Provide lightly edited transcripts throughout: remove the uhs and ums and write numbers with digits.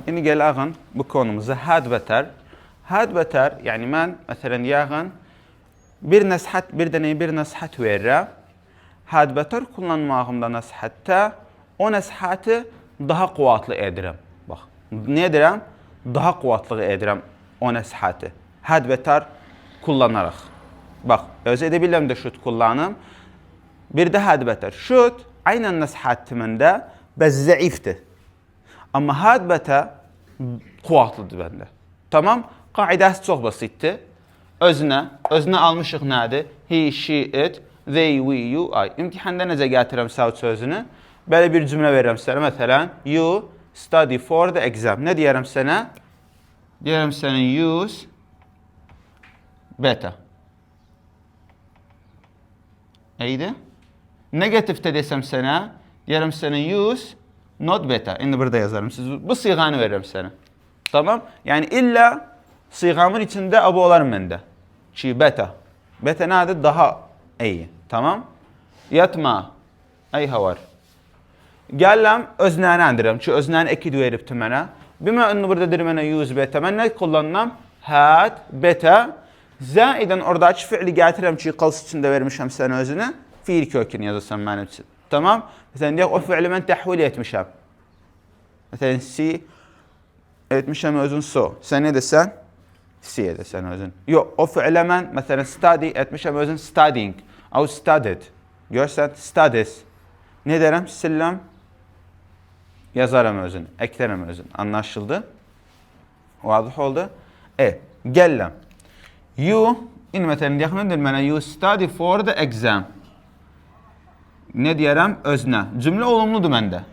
İndi gel ağın bu konumuza had better. Had better yani mən məsələn yağın bir nəsihət verirəm. Had better kullanmağımda nəsihətdə o nəsihəti daha quvvatlı edirəm. Bax, nə edirəm? Daha quvvatlı edirəm o nəsihəti. Had better kullanaraq. Bax, öz edə biləm də should kullanım. Bir də had better. Should aynən nəsihətimində bəs zəifdir. Amma had better quvvatlıdır bəndə. Tamam? Qaidəsi çox basitdir. Özünə almışıq nədir? He, she, it, they, we, you, I. İmtihanda necə gətirəm South sözünü? Belə bir cümlə verirəm sənə. Məsələn, you study for the exam. Nə deyərəm sənə? Deyərəm sənə use better. Eydi? Negatifdə desəm sənə, deyərəm sənə use not better. İndi burada yazarım. Bu siğanı verirəm sənə. Tamam? Yəni illa siğamın içində abu olar məndə. Ki better. Better nədir? Daha iyi. Tamam? Yatma. Ey havar. Gələm öznəni andirəm. Ki öznəni ekid veribdi mənə. Bimə ünlü burada deyir mənə use better. Mən nə kullanıram? Had better. Zaidən oradakı fiili gətirəm ki, qals içində vermişəm sənə özünü. Fiil kökünü yazırsan mənim üçün. Tamam? Məsələn, deyək, o fiili mən təhvil etmişəm. Məsələn, see etmişəm özün so. Sən nə desən? See edesən özün. Yox, o fiilə mən, məsələn, study etmişəm özün studying. Au studied. Görsən, studies. Nə deyərəm? Silləm. Yazarım özün. Əklərəm özün. Anlaşıldı? Vazih oldu? Gəlləm. You, indi məsələn, deyək, nə deyir mənə? You study for the exam. Nə deyərəm? Özünə. Cümlə olumludur məndə.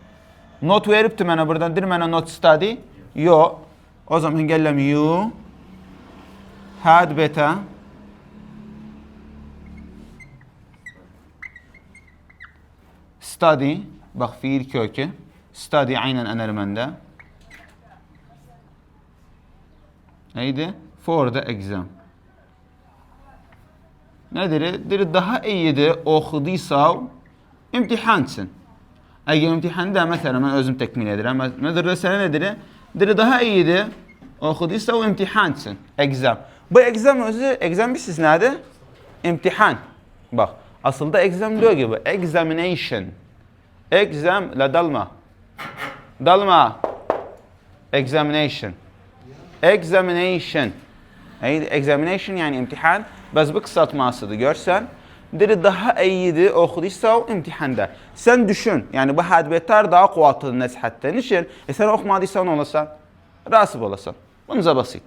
Not veribdir mənə buradan. Deyir mənə not study. Yox. O zaman gəlləm you had better study. Bax, fiil kökü. Study aynən ənər məndə. Neydi? For the exam. Nədir? Deyir, daha iyidir oxuduysa imtihan üçün. Əgər imtihanda məsələn mən özüm təkmil edirəm. Nədir sənə nədir? Deyir, daha iyidir oxuduysa o imtihan üçün. Exam. Bu exam özü, exam bilirsiniz nədir? İmtihan. Bax, aslında exam diyor gibi. Examination. Exam la dalma. Dalma. Examination. Examination. Examination yani imtihan. Bəs bu qısaltmasıdır. Görsən, deyir, daha iyidir oxuduysa o imtihanda. Sən düşün, yəni bu had better daha quvvatlıdır nəsihətdə. Niçin? Sən oxumadıysan olasan, rasib olasan. Bunca basit.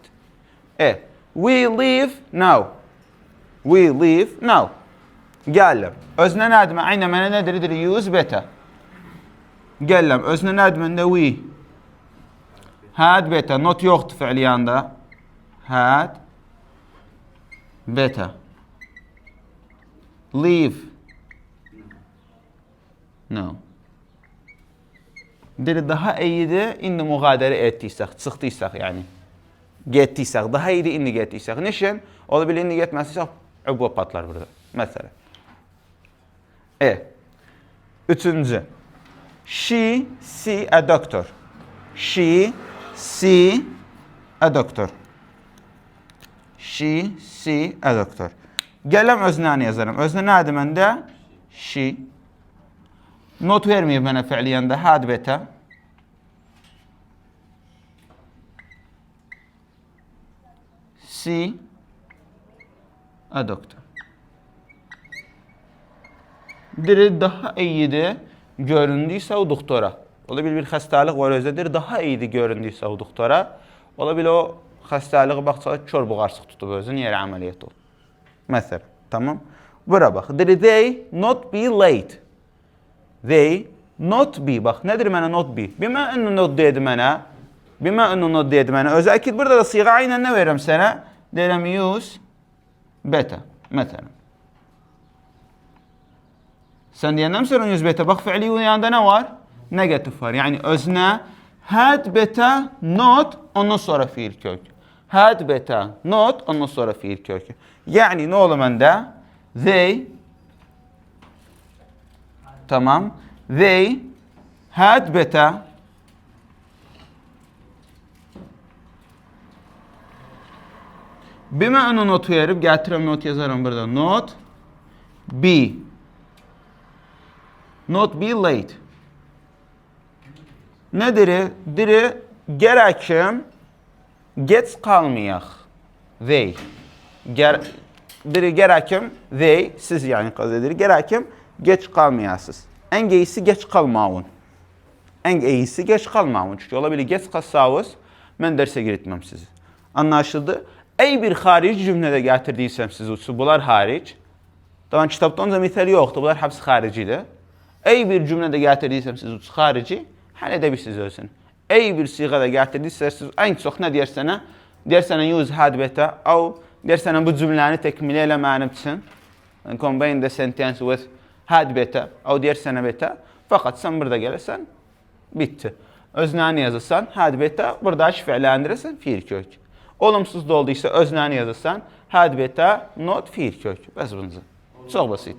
We live now. We live now. Gələm. Özünə nədir? Aynə mənə nədir? Deyir, use better. Gələm. Özünə nədir? Məndə we. Had better. Not yoxdur fiiliyanda. Had better. Leave. No. Deyir, daha iyidir, indi müğadirə etdiysək, çıxdıysaq, yəni. Getdiysək, daha iyidir, indi getdiysək. Neşin? Ola bilir, indi getməsək, übba patlar burada. Məsələn. Üçüncü. She see a doctor. She see a doctor. She see a doctor. Gələm özünə yazarım. Özünə nədir məndə? She. Not verməyib mənə fiiliyəndə. Had better. See a doctor. Deyir, daha iyidir göründüysə o doktora. Ola bilir bir xəstəlik var özədir. Daha iyidir göründüysə o doktora. Ola bilir o xəstəliği baxsa kör buğarsıq tutub özün yeri əməliyyat olur. Məsələn, tamam. Bura bax. Deyir, they not be late. They not be. Bax, nədir mənə not be? Bimə ünlü not deyədi mənə. Bimə ünlü not deyədi mənə. Özə əkid burada da siğa aynən nə verirəm sənə? Deyirəm use better. Məsələn. Sən deyəndən sonra use better. Bax, fiili yanında nə var? Negatif var. Yəni özünə had better not ondan sonra fiil kök. Had better not ondan sonra fiil kökü. Yani ne olur məndə? They tamam. They had better Bimə onu not verib, gətirəm not yazaram burada. Not be. Not be late. Nədir? Diri gərəkim geç qalmayaq. They. Diri gərəkim they, siz yəni qaz edir. Gərəkim geç qalmayasınız. Ən iyisi geç qalmağın. Ən iyisi geç qalmağın. Çünki ola bilir geç qalsağınız, mən dərsə giritməm sizi. Anlaşıldı? Ey bir xarici cümlədə gətirdiysəm siz, bunlar haric. Tamam, kitabda onca misal yoxdur, bunlar hepsi xaricidir. Ey bir cümlədə gətirdiysəm siz, xarici, həll edə bilirsiniz özünü. Ey bir siğada gətirdiysəniz, siz ən çox nə deyərsənə? Deyərsənə use had better, au deyərsənə bu cümləni təkmili eləmənim üçün. Combine the sentence with had better, au deyərsənə better. Fakat sən burada gələsən, bitti. Öznəni yazırsan, had better, burada fiiləndirəsən, fiil kök. Olumsuz da olduysa öznəni yazırsan, had better, not fiil kök. Bəs bunca. Çox basit.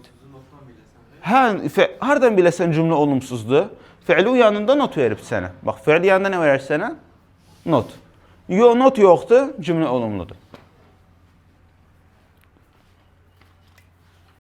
Hardan biləsən cümlə olumsuzdur? Fiili yanında not verib sənə. Bax, fiil yanında nə verər sənə? Not. Not yoxdur, cümlə olumludur.